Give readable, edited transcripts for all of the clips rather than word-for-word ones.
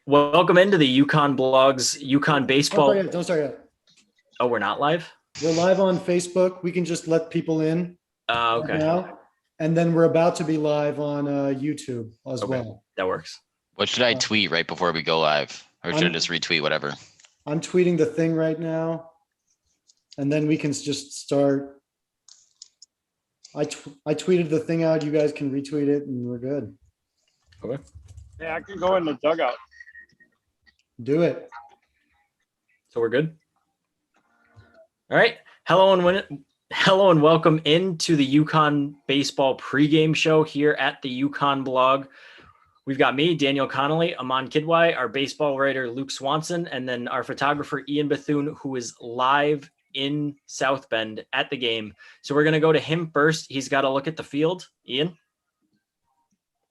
Welcome into the UConn blogs, UConn Don't baseball. start yet. Don't start yet. Oh, we're not live? We're live on Facebook. We can just let people in right Okay. now. And then we're about to be live on YouTube as well. That works. What should I tweet right before we go live? Or should I just retweet whatever? I'm tweeting the thing right now. And then we can just start. I tweeted the thing out. You guys can retweet it and we're good. Okay. Yeah, I can go in the dugout. Do it. So we're good? All right. Hello and welcome into the UConn baseball pregame show here at the UConn blog. We've got me, Daniel Connolly, Aman Kidwai, our baseball writer, Luke Swanson, and then our photographer, Ian Bethune, who is live in South Bend at the game. So we're going to go to him first. He's got to look at the field. Ian?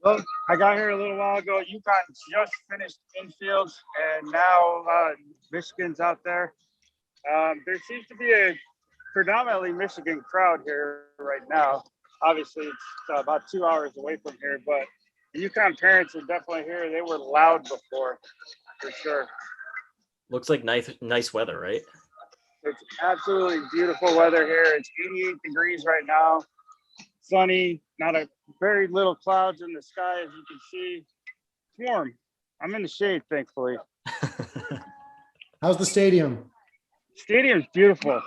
Well, I got here a little while ago. UConn just finished infield, and now Michigan's out there. There seems to be a predominantly Michigan crowd here right now. Obviously, it's about 2 hours away from here, but the UConn parents are definitely here. They were loud before, for sure. Looks like nice weather, right? It's absolutely beautiful weather here. It's 88 degrees right now. Sunny, not a very little clouds in the sky, as you can see. It's warm. I'm in the shade, thankfully. How's the stadium? Stadium's beautiful.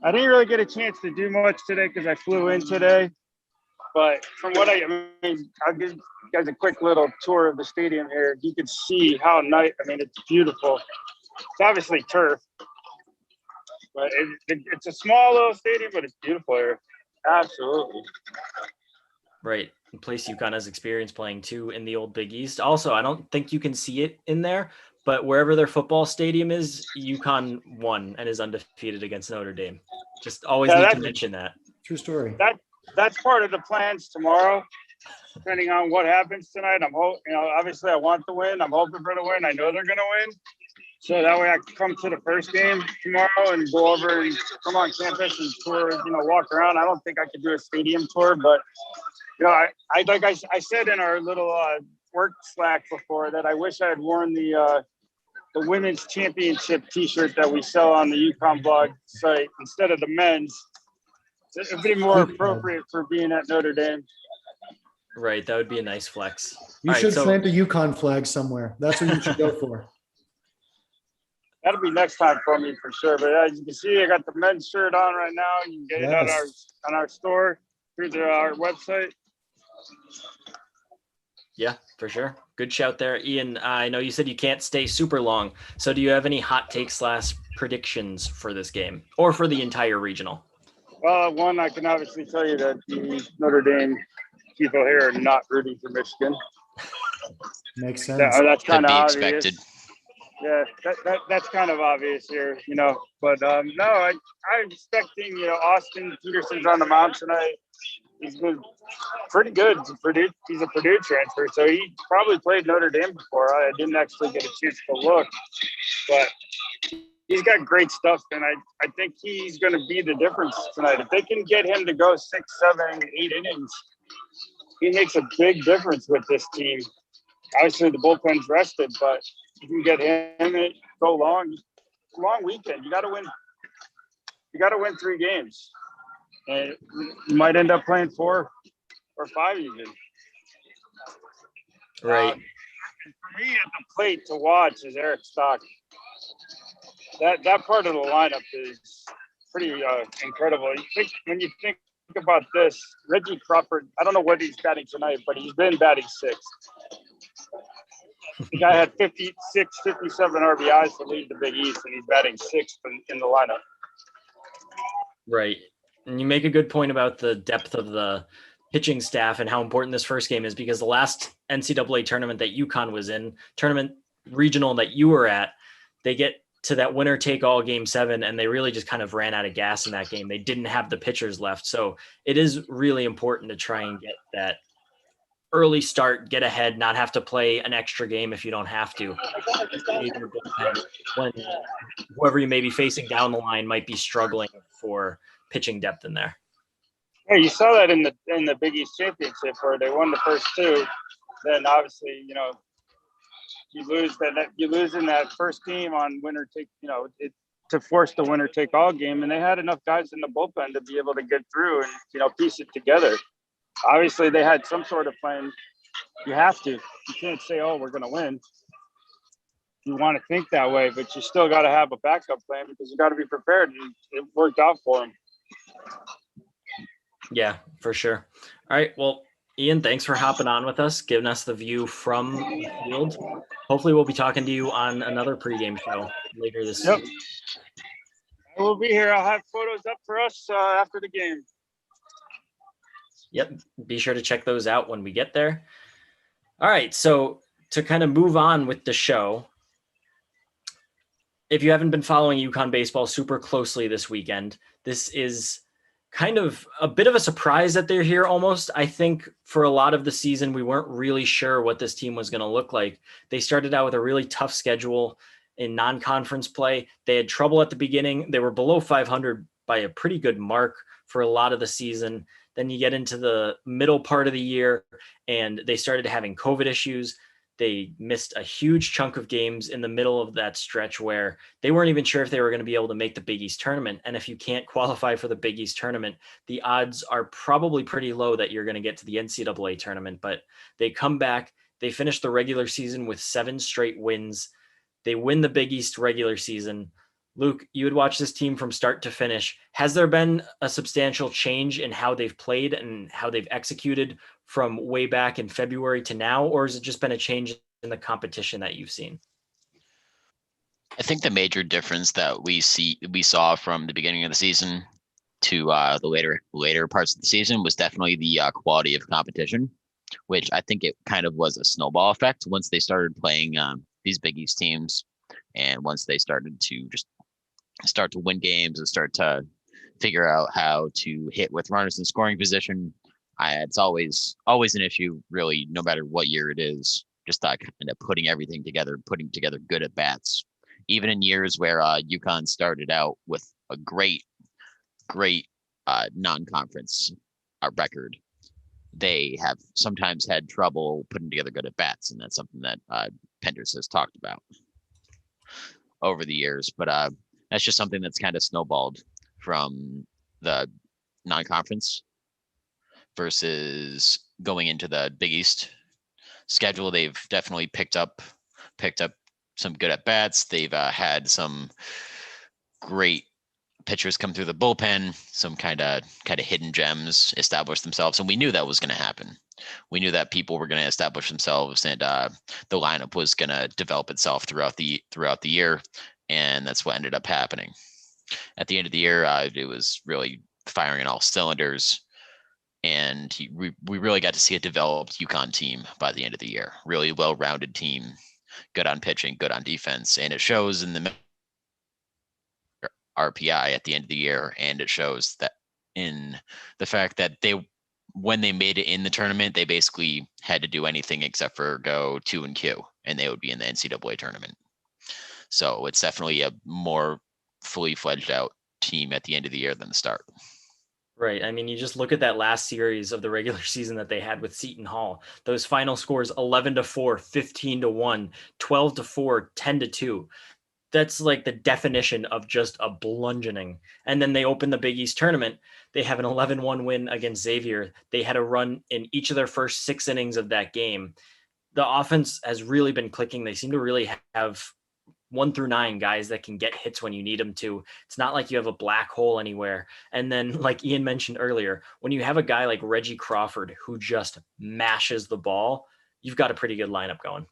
I didn't really get a chance to do much today because I flew in today. But from what I mean, I'll give you guys a quick little tour of the stadium here. You can see how nice. I mean, it's beautiful. It's obviously turf, but it's a small little stadium, but it's beautiful here. Absolutely. Right. A place UConn has experience playing too in the old Big East. Also, I don't think you can see it in there, but wherever their football stadium is, UConn won and is undefeated against Notre Dame. Just always need to mention that. True story. That's part of the plans tomorrow, depending on what happens tonight. Obviously I want to win. I'm hoping for the win. I know they're going to win. So that way I can come to the first game tomorrow and go over and come on campus and tour, walk around. I don't think I could do a stadium tour, but, I said in our little work Slack before that I wish I had worn the women's championship T-shirt that we sell on the UConn blog site instead of the men's. It would be more appropriate for being at Notre Dame. Right. That would be a nice flex. You should plant a UConn flag somewhere. That's what you should go for. That'll be next time for me for sure. But as you can see, I got the men's shirt on right now. You can get it on our store through our website. Yeah, for sure. Good shout there. Ian, I know you said you can't stay super long. So do you have any hot takes / predictions for this game or for the entire regional? Well, one, I can obviously tell you that the Notre Dame people here are not rooting for Michigan. Makes sense. That's kind of obvious. Expected. Yeah, that's kind of obvious here, But no, I'm expecting, Austin Peterson's on the mound tonight. He's been pretty good. He's a Purdue transfer, so he probably played Notre Dame before. I didn't actually get a chance to look, but he's got great stuff, and I think he's going to be the difference tonight. If they can get him to go 6, 7, 8 innings, he makes a big difference with this team. Obviously, the bullpen's rested, but you can get him and go long weekend. You got to win. You got to win 3 games, and you might end up playing 4 or 5 even. Right. For me, at the plate to watch is Eric Stock. That part of the lineup is pretty incredible. When you think about this, Reggie Crawford. I don't know what he's batting tonight, but he's been batting 6th. The guy had 56, 57 RBIs to lead the Big East, and he's batting 6th in the lineup. Right. And you make a good point about the depth of the pitching staff and how important this first game is, because the last NCAA tournament that UConn was in, tournament regional that you were at, they get to that winner take all game 7, and they really just kind of ran out of gas in that game. They didn't have the pitchers left. So it is really important to try and get that early start, get ahead, not have to play an extra game if you don't have to. When whoever you may be facing down the line might be struggling for pitching depth in there. Yeah, you saw that in the Big East Championship where they won the first 2. Then obviously, you lose in that first game on winner take, to force the winner take all game. And they had enough guys in the bullpen to be able to get through and, piece it together. Obviously they had some sort of plan. You have to, you can't say, oh, we're going to win. You want to think that way, but you still got to have a backup plan because you got to be prepared. And it worked out for them. Yeah, for sure. All right. Well, Ian, thanks for hopping on with us, giving us the view from the field. Hopefully we'll be talking to you on another pregame show later this season. I will be here. I'll have photos up for us after the game. Yep. Be sure to check those out when we get there. All right. So to kind of move on with the show, if you haven't been following UConn baseball super closely this weekend, this is kind of a bit of a surprise that they're here almost. I think for a lot of the season, we weren't really sure what this team was going to look like. They started out with a really tough schedule in non-conference play. They had trouble at the beginning. They were below 500 by a pretty good mark for a lot of the season. Then you get into the middle part of the year and they started having COVID issues. They missed a huge chunk of games in the middle of that stretch where they weren't even sure if they were going to be able to make the Big East tournament. And if you can't qualify for the Big East tournament, the odds are probably pretty low that you're going to get to the NCAA tournament. But they come back, they finish the regular season with 7 straight wins. They win the Big East regular season. Luke, you would watch this team from start to finish. Has there been a substantial change in how they've played and how they've executed from way back in February to now, or has it just been a change in the competition that you've seen? I think the major difference that we saw from the beginning of the season to the later parts of the season was definitely the quality of competition, which I think it kind of was a snowball effect once they started playing these Big East teams, and once they started to just start to win games and start to figure out how to hit with runners in scoring position. It's always an issue, really, no matter what year it is. Just kind of putting everything together, putting together good at bats. Even in years where UConn started out with a great non-conference record, they have sometimes had trouble putting together good at bats, and that's something that Peterson has talked about over the years. But that's just something that's kind of snowballed from the non-conference versus going into the Big East schedule. They've definitely picked up some good at bats. They've had some great pitchers come through the bullpen, some kind of hidden gems establish themselves, and we knew that was going to happen. We knew that people were going to establish themselves, and the lineup was going to develop itself throughout the year, and that's what ended up happening. At the end of the year, it was really firing on all cylinders. And we really got to see a developed UConn team by the end of the year. Really well-rounded team, good on pitching, good on defense. And it shows in the RPI at the end of the year. And it shows that in the fact that when they made it in the tournament, they basically had to do anything except for go 2-Q, and they would be in the NCAA tournament. So it's definitely a more fully fledged out team at the end of the year than the start. Right. I mean, you just look at that last series of the regular season that they had with Seton Hall. Those final scores, 11-4, 15-1, 12-4, 10-2. That's like the definition of just a bludgeoning. And then they open the Big East tournament. They have an 11-1 win against Xavier. They had a run in each of their first 6 innings of that game. The offense has really been clicking. They seem to really have 1 through 9 guys that can get hits when you need them to. It's not like you have a black hole anywhere. And then, like Ian mentioned earlier, when you have a guy like Reggie Crawford who just mashes the ball, you've got a pretty good lineup going.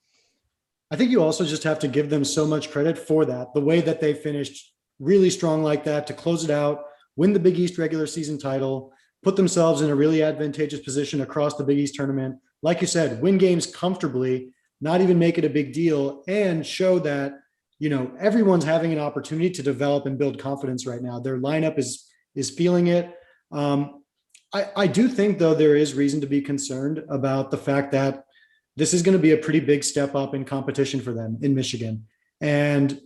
I think you also just have to give them so much credit for that. The way that they finished really strong like that to close it out, win the Big East regular season title, put themselves in a really advantageous position across the Big East tournament. Like you said, win games comfortably, not even make it a big deal, and show that, you know, everyone's having an opportunity to develop and build confidence right now. Their lineup is feeling it. I do think, though, there is reason to be concerned about the fact that this is going to be a pretty big step up in competition for them in Michigan. And,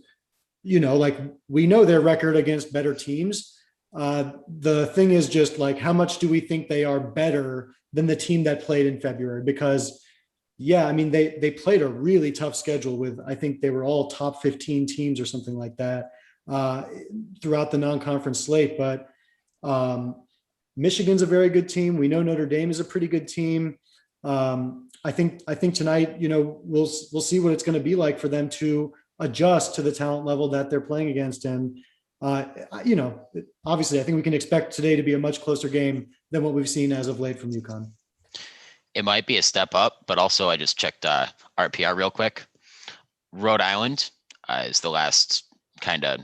you know, like, we know their record against better teams. The thing is just like, how much do we think they are better than the team that played in February? Because, Yeah, I mean, they played a really tough schedule with, I think they were all top 15 teams or something like that uh, throughout the non-conference slate. But Michigan's a very good team. We know Notre Dame is a pretty good team. I think tonight, we'll see what it's going to be like for them to adjust to the talent level that they're playing against. And obviously, I think we can expect today to be a much closer game than what we've seen as of late from UConn. It might be a step up, but also I just checked RPR real quick. Rhode Island is the last kind of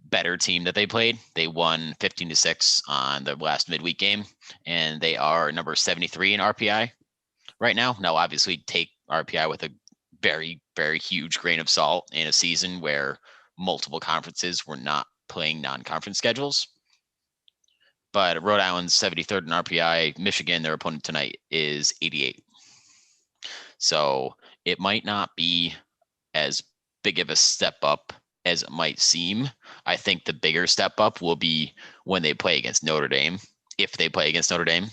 better team that they played. They won 15-6 on the last midweek game, and they are number 73 in RPI right now. Now, obviously, take RPI with a very, very huge grain of salt in a season where multiple conferences were not playing non-conference schedules. But Rhode Island's 73rd in RPI. Michigan, their opponent tonight, is 88. So it might not be as big of a step up as it might seem. I think the bigger step up will be when they play against Notre Dame, if they play against Notre Dame,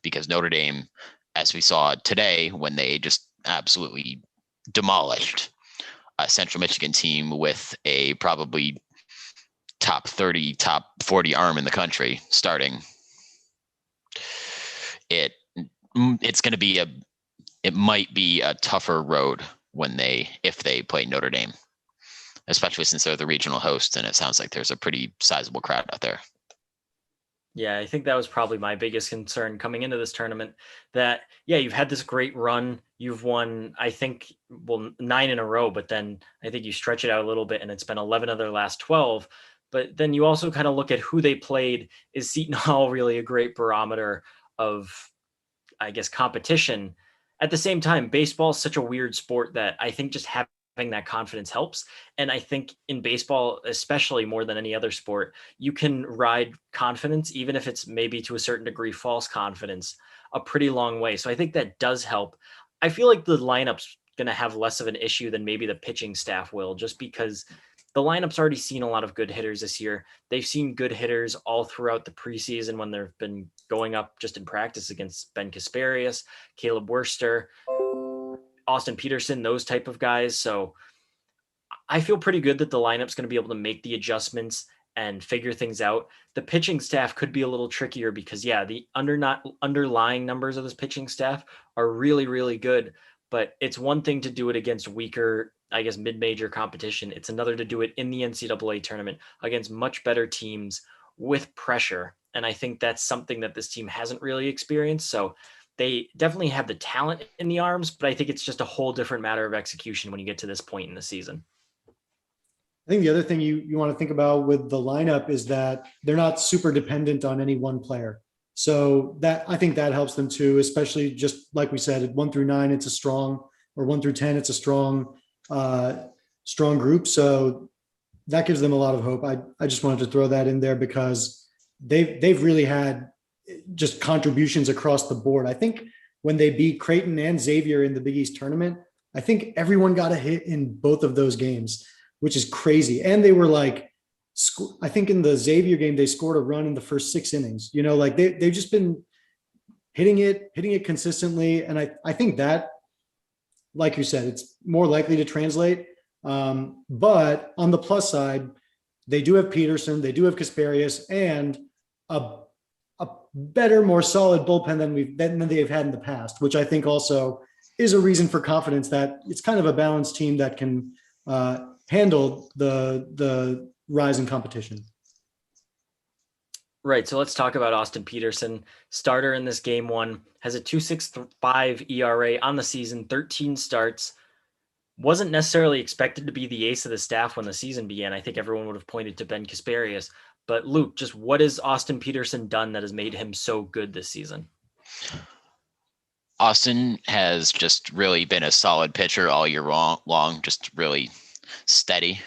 because Notre Dame, as we saw today, when they just absolutely demolished a Central Michigan team with a probably top 30, top 40 arm in the country starting, it's going to be it might be a tougher road if they play Notre Dame, especially since they're the regional host, and it sounds like there's a pretty sizable crowd out there. Yeah, I think that was probably my biggest concern coming into this tournament, that, you've had this great run. You've won, I think, 9 in a row, but then I think you stretch it out a little bit and it's been 11 of their last 12. But then you also kind of look at who they played. Is Seton Hall really a great barometer of, I guess, competition? At the same time, baseball is such a weird sport that I think just having that confidence helps. And I think in baseball, especially more than any other sport, you can ride confidence, even if it's maybe to a certain degree false confidence, a pretty long way. So I think that does help. I feel like the lineup's going to have less of an issue than maybe the pitching staff will, just because the lineup's already seen a lot of good hitters this year. They've seen good hitters all throughout the preseason when they've been going up just in practice against Ben Casparias, Caleb Worster, Austin Peterson, those type of guys. So I feel pretty good that the lineup's going to be able to make the adjustments and figure things out. The pitching staff could be a little trickier because, the underlying numbers of this pitching staff are really, really good. But it's one thing to do it against weaker, I guess, mid-major competition. It's another to do it in the NCAA tournament against much better teams with pressure. And I think that's something that this team hasn't really experienced. So they definitely have the talent in the arms, but I think it's just a whole different matter of execution when you get to this point in the season. I think the other thing you want to think about with the lineup is that they're not super dependent on any one player. So I think that helps them too, especially just like we said, at 1 through 9, it's a strong, or 1 through 10, it's a strong group. So that gives them a lot of hope. I just wanted to throw that in there because they've really had just contributions across the board. I think when they beat Creighton and Xavier in the Big East tournament, I think everyone got a hit in both of those games, which is crazy. And they were like, I think in the Xavier game, they scored a run in the first 6 innings, they've just been hitting it consistently. And I think that, like you said, it's more likely to translate. But on the plus side, they do have Peterson, they do have Casparias, and a better, more solid bullpen than they've had in the past, which I think also is a reason for confidence that it's kind of a balanced team that can handle the rise in competition. Right. So let's talk about Austin Peterson. Starter in this game 1, has a 2.65 ERA on the season, 13 starts. Wasn't necessarily expected to be the ace of the staff when the season began. I think everyone would have pointed to Ben Casparias. But Luke, just what has Austin Peterson done that has made him so good this season? Austin has just really been a solid pitcher all year long, just really steady.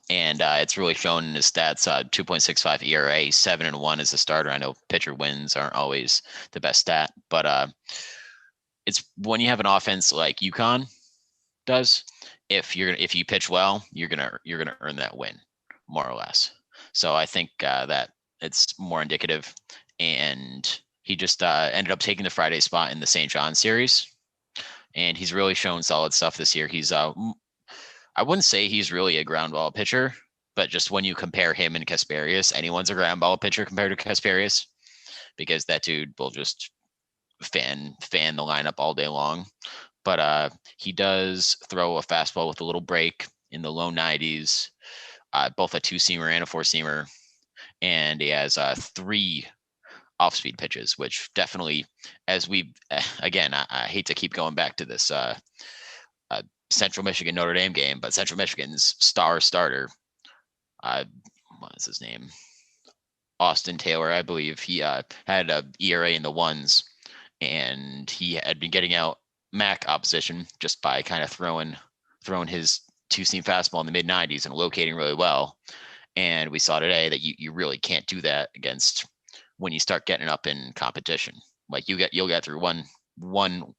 And it's really shown in his stats, 2.65 ERA, 7-1 as a starter. I know pitcher wins aren't always the best stat, but it's when you have an offense like UConn does, if you pitch well, you're gonna earn that win, more or less. So I think that it's more indicative. And he just ended up taking the Friday spot in the St. John series, and he's really shown solid stuff this year. He's I wouldn't say he's really a ground ball pitcher, but just when you compare him and Casparias, anyone's a ground ball pitcher compared to Casparias, because that dude will just fan the lineup all day long. But he does throw a fastball with a little break in the low 90s, both a 2-seamer and a 4-seamer, and he has 3 off-speed pitches, which definitely, as we again, I hate to keep going back to this Central Michigan Notre Dame game, but Central Michigan's starter, what is his name? Austin Taylor, I believe. He had a ERA in the ones, and he had been getting out MAC opposition just by kind of throwing his 2-seam fastball in the mid 90s and locating really well. And we saw today that you really can't do that against when you start getting up in competition. Like you'll get through one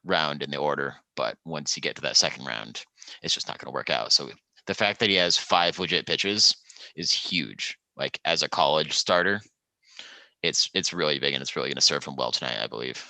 round in the order, but once you get to that second round, it's just not going to work out. So the fact that he has 5 legit pitches is huge. Like as a college starter, it's really big, and it's really going to serve him well tonight, I believe.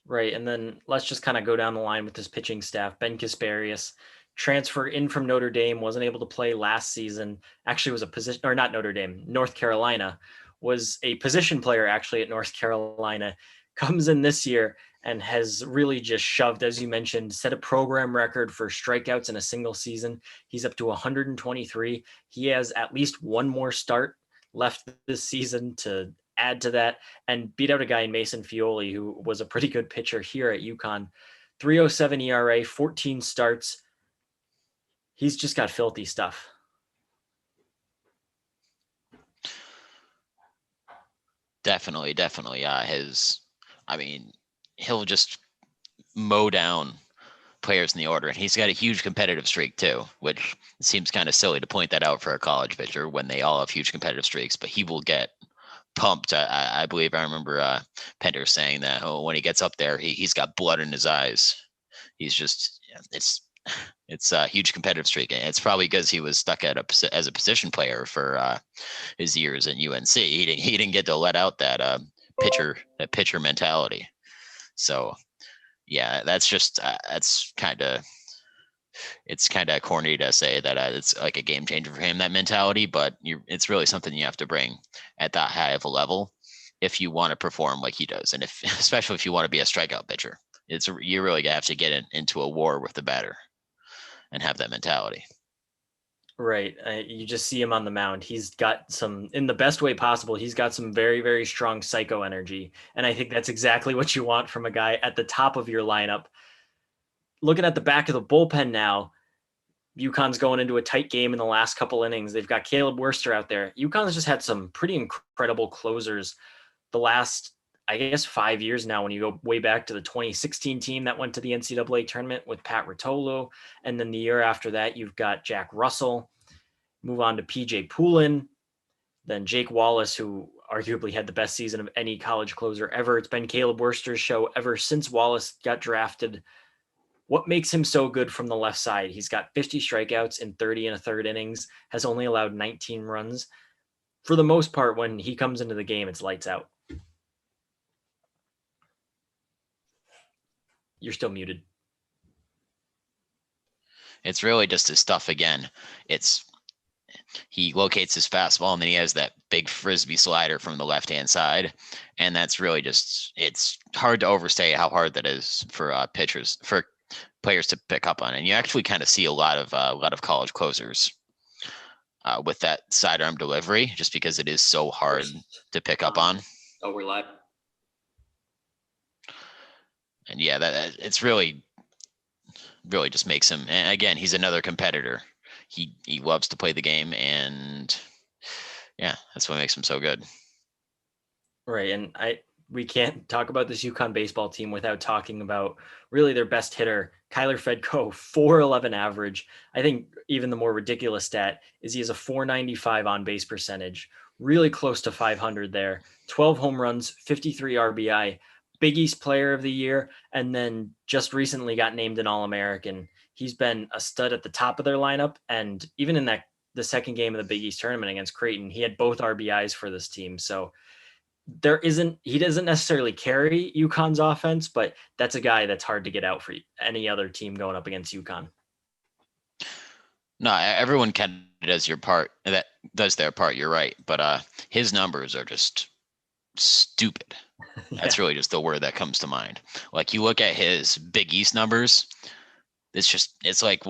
Right. And then let's just kind of go down the line with this pitching staff. Ben Casparias, transfer in from Notre Dame, wasn't able to play last season. Actually was a position, or not Notre Dame, North Carolina, was a position player actually at North Carolina, comes in this year and has really just shoved, as you mentioned, set a program record for strikeouts in a single season. He's up to 123. He has at least one more start left this season to add to that, and beat out a guy in Mason Fioli, who was a pretty good pitcher here at UConn. 3.07 ERA, 14 starts. He's just got filthy stuff. Definitely. He'll just mow down players in the order, and he's got a huge competitive streak too, which seems kind of silly to point that out for a college pitcher when they all have huge competitive streaks, but he will get pumped. I believe I remember Pender saying that when he gets up there, he's got blood in his eyes. He's just, it's a huge competitive streak, and it's probably because he was stuck as a position player for his years in UNC. He didn't get to let out that pitcher mentality. So yeah, that's just that's kind of, it's kind of corny to say that it's like a game changer for him, that mentality, but it's really something you have to bring at that high of a level if you want to perform like he does, and especially if you want to be a strikeout pitcher. You really have to get into a war with the batter and have that mentality. Right. You just see him on the mound. He's got some, in the best way possible, he's got some very, very strong psycho energy. And I think that's exactly what you want from a guy at the top of your lineup. Looking at the back of the bullpen now, UConn's going into a tight game in the last couple innings. They've got Caleb Worster out there. UConn's just had some pretty incredible closers the last, I guess, 5 years now, when you go way back to the 2016 team that went to the NCAA tournament with Pat Rotolo. And then the year after that, you've got Jack Russell. Move on to PJ Poulin, then Jake Wallace, who arguably had the best season of any college closer ever. It's been Caleb Worster's show ever since Wallace got drafted. What makes him so good from the left side? He's got 50 strikeouts in 30 and a third innings, has only allowed 19 runs. For the most part, when he comes into the game, it's lights out. You're still muted. It's really just his stuff again. He locates his fastball, and then he has that big frisbee slider from the left-hand side. And that's really just, it's hard to overstate how hard that is for players to pick up on. And you actually kind of see a lot of college closers with that sidearm delivery, just because it is so hard to pick up on. Oh, we're live. And yeah, that it's really just makes him, and again, he's another competitor. He loves to play the game, and yeah, that's what makes him so good. Right. And we can't talk about this UConn baseball team without talking about really their best hitter, Kyler Fedco, 4.11 average. I think even the more ridiculous stat is he has a 495 on base percentage, really close to 500 there, 12 home runs, 53 RBI, Big East Player of the Year, and then just recently got named an All-American. He's been a stud at the top of their lineup, and even in the second game of the Big East tournament against Creighton, he had both RBIs for this team. So he doesn't necessarily carry UConn's offense, but that's a guy that's hard to get out for any other team going up against UConn. No, everyone kind of does their part. You're right. But his numbers are just stupid. That's really just the word that comes to mind. Like you look at his Big East numbers, it's like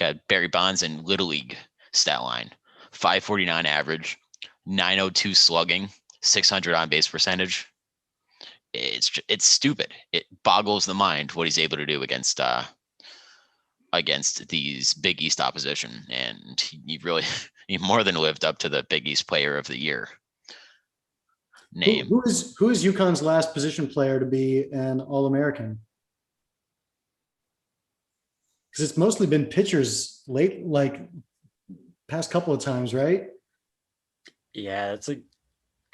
a Barry Bonds in Little League stat line. 549 average, 902 slugging, 600 on base percentage. It's stupid. It boggles the mind what he's able to do against these Big East opposition, and he more than lived up to the Big East Player of the Year name. Who is UConn's last position player to be an All-American? Because it's mostly been pitchers late, like past couple of times, right? Yeah,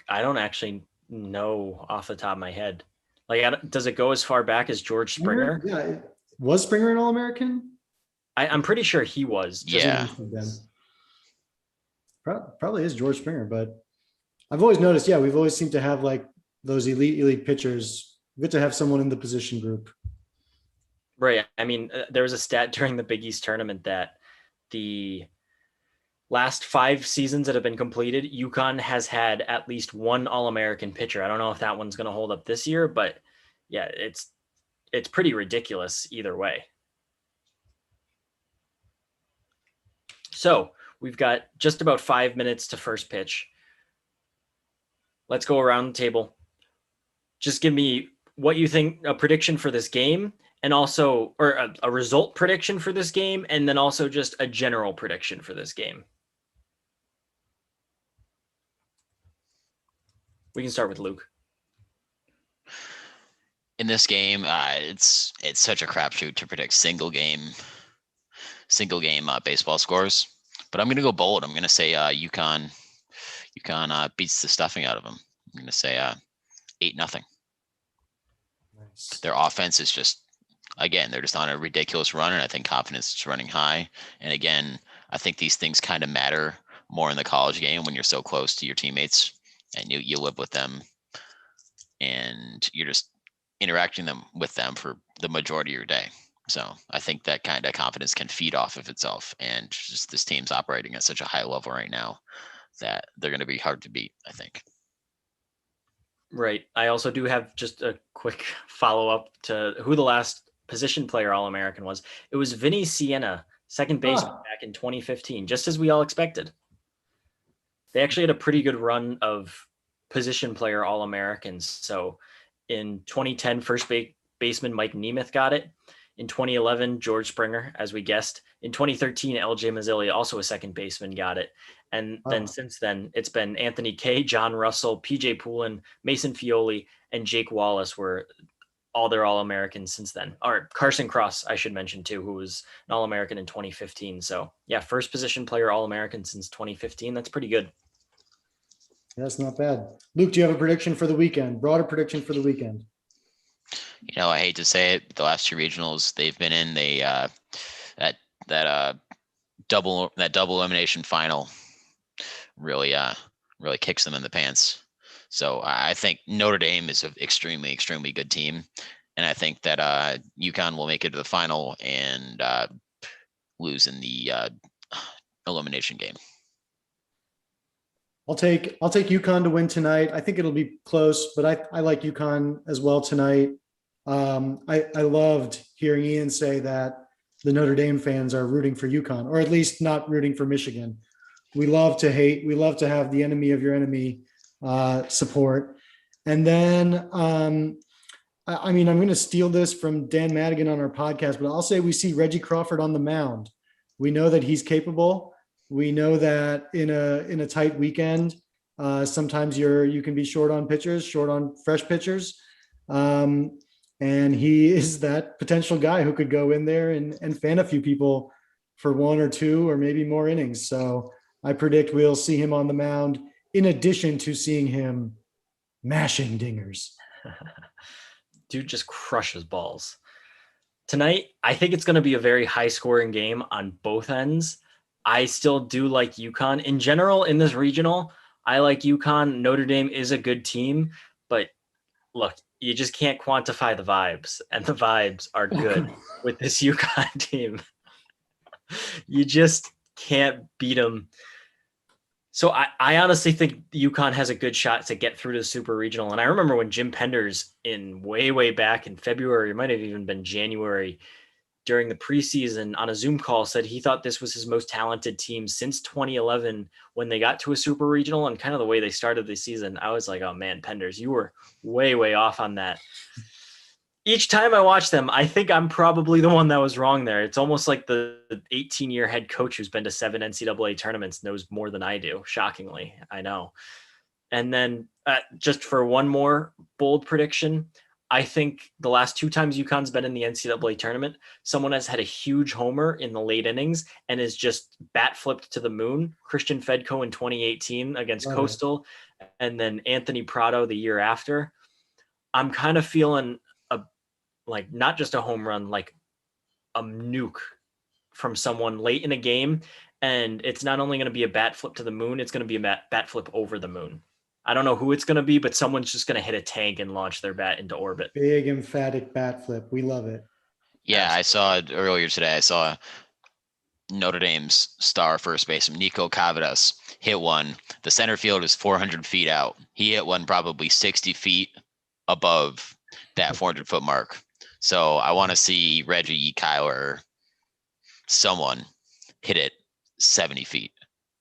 I don't actually know off the top of my head. Like, does it go as far back as George Springer? Yeah, was Springer an All-American? I'm pretty sure he was. Yeah. Probably is George Springer, but I've always noticed, we've always seemed to have like those elite pitchers. Good to have someone in the position group. Right. I mean, there was a stat during the Big East tournament that the last 5 seasons that have been completed, UConn has had at least one All-American pitcher. I don't know if that one's going to hold up this year, but yeah, it's pretty ridiculous either way. So we've got just about 5 minutes to first pitch. Let's go around the table. Just give me what you think, a prediction for this game, and also, or a result prediction for this game, and then also just a general prediction for this game. We can start with Luke. In this game, it's such a crapshoot to predict single game baseball scores. But I'm going to go bold. I'm going to say UConn beats the stuffing out of them. I'm going to say 8-0. Nice. Their offense is just, again, they're just on a ridiculous run, and I think confidence is running high. And again, I think these things kind of matter more in the college game when you're so close to your teammates and you live with them and you're just interacting with them for the majority of your day. So I think that kind of confidence can feed off of itself, and just this team's operating at such a high level right now that they're going to be hard to beat, I think. Right. I also do have just a quick follow-up to who the last position player All-American was. It was Vinny Sienna, second baseman back in 2015, just as we all expected. They actually had a pretty good run of position player All-Americans. So in 2010, first baseman Mike Nemeth got it. In 2011, George Springer, as we guessed. In 2013, LJ Mazzilli, also a second baseman, got it. And then since then, it's been Anthony Kay, John Russell, PJ Poulin, Mason Fioli, and Jake Wallace were all their All-Americans since then. Or Carson Cross, I should mention too, who was an All-American in 2015. So yeah, first position player All-American since 2015. That's pretty good. That's not bad. Luke, do you have a prediction for the weekend? Broader prediction for the weekend? I hate to say it, the last 2 regionals they've been in, that double elimination final really kicks them in the pants. So I think Notre Dame is an extremely, extremely good team, and I think that UConn will make it to the final and lose in the elimination game. I'll take UConn to win tonight. I think it'll be close, but I like UConn as well tonight. I loved hearing Ian say that the Notre Dame fans are rooting for UConn, or at least not rooting for Michigan. We love to hate. We love to have the enemy of your enemy support. And then, I'm going to steal this from Dan Madigan on our podcast, but I'll say we see Reggie Crawford on the mound. We know that he's capable. We know that in a tight weekend, sometimes you can be short on pitchers, short on fresh pitchers. And he is that potential guy who could go in there and fan a few people for 1 or 2 or maybe more innings. So I predict we'll see him on the mound in addition to seeing him mashing dingers. Dude just crushes balls. Tonight, I think it's going to be a very high scoring game on both ends. I still do like UConn. In general, in this regional, I like UConn. Notre Dame is a good team, but look, you just can't quantify the vibes, and the vibes are good with this UConn team. You just can't beat them. So I honestly think UConn has a good shot to get through to the Super Regional. And I remember when Jim Penders in way back in February, it might have even been January, during the preseason on a Zoom call said he thought this was his most talented team since 2011 when they got to a Super Regional, and kind of the way they started the season. I was like, oh man, Penders, you were way off on that. Each time I watch them, I think I'm probably the one that was wrong there. It's almost like the 18-year head coach who's been to 7 NCAA tournaments knows more than I do. Shockingly, I know. And then just for one more bold prediction, I think the last 2 times UConn's been in the NCAA tournament, someone has had a huge homer in the late innings and is just bat flipped to the moon. Christian Fedco in 2018 against Coastal, and then Anthony Prado the year after. I'm kind of feeling like not just a home run, like a nuke from someone late in a game. And it's not only going to be a bat flip to the moon, it's going to be a bat flip over the moon. I don't know who it's going to be, but someone's just going to hit a tank and launch their bat into orbit. Big emphatic bat flip. We love it. Yeah, I saw it earlier today. I saw Notre Dame's star first baseman, Nico Cavadas, hit one. The center field is 400 feet out. He hit one probably 60 feet above that 400-foot mark. So I want to see Reggie, Kyler, someone hit it 70 feet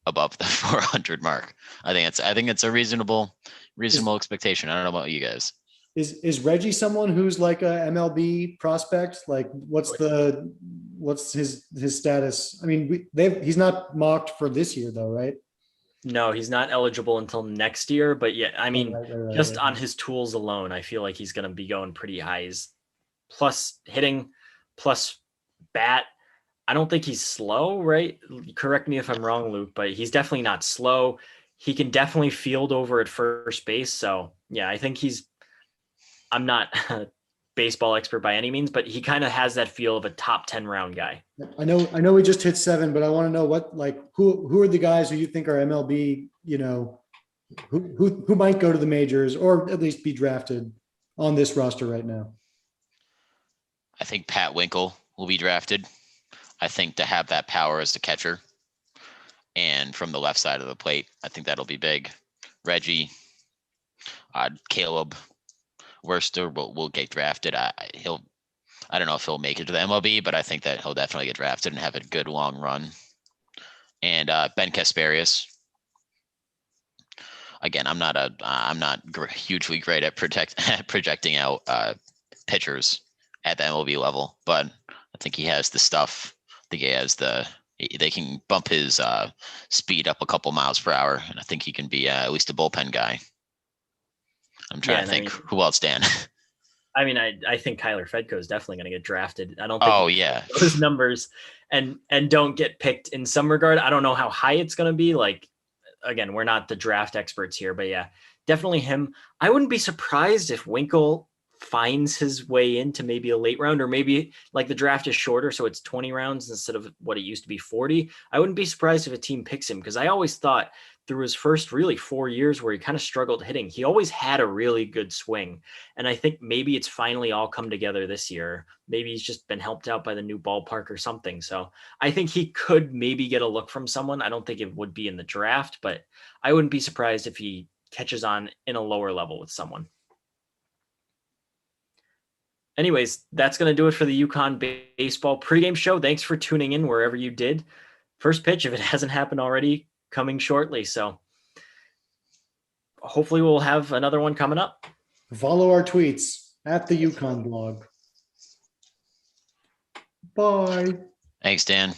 above the 400 mark. I think it's a reasonable expectation. I don't know about you guys. Is Reggie someone who's like a MLB prospect? Like what's his status? I mean, he's not mocked for this year though, right? No, he's not eligible until next year. But yeah, I mean, right. On his tools alone, I feel like he's going to be going pretty high. Plus hitting, plus bat. I don't think he's slow, right? Correct me if I'm wrong, Luke, but he's definitely not slow. He can definitely field over at first base. So yeah, I think I'm not a baseball expert by any means, but he kind of has that feel of a top 10 round guy. I know we just hit 7, but I want to know who are the guys who you think are MLB, who might go to the majors or at least be drafted on this roster right now? I think Pat Winkle will be drafted. I think to have that power as a catcher and from the left side of the plate, I think that'll be big. Reggie, Caleb Worcester will get drafted. I don't know if he'll make it to the MLB, but I think that he'll definitely get drafted and have a good long run. And Ben Casparias. Again, I'm not hugely great at projecting out pitchers at the MLB level, but I think he has the stuff. I think he has they can bump his speed up a couple miles per hour, and I think he can be at least a bullpen guy. I'm trying to think who else, Dan. I mean, I think Kyler Fedco is definitely going to get drafted. I don't think those numbers and don't get picked in some regard. I don't know how high it's going to be. Like, again, we're not the draft experts here, but yeah, definitely him. I wouldn't be surprised if Winkle finds his way into maybe a late round, or maybe like the draft is shorter, so it's 20 rounds instead of what it used to be 40. I wouldn't be surprised if a team picks him, because I always thought through his first really 4 years where he kind of struggled hitting, he always had a really good swing. And I think maybe it's finally all come together this year. Maybe he's just been helped out by the new ballpark or something. So I think he could maybe get a look from someone. I don't think it would be in the draft, but I wouldn't be surprised if he catches on in a lower level with someone. Anyways, that's going to do it for the UConn baseball pregame show. Thanks for tuning in wherever you did. First pitch, if it hasn't happened already, coming shortly. So hopefully we'll have another one coming up. Follow our tweets at the UConn blog. Bye. Thanks, Dan.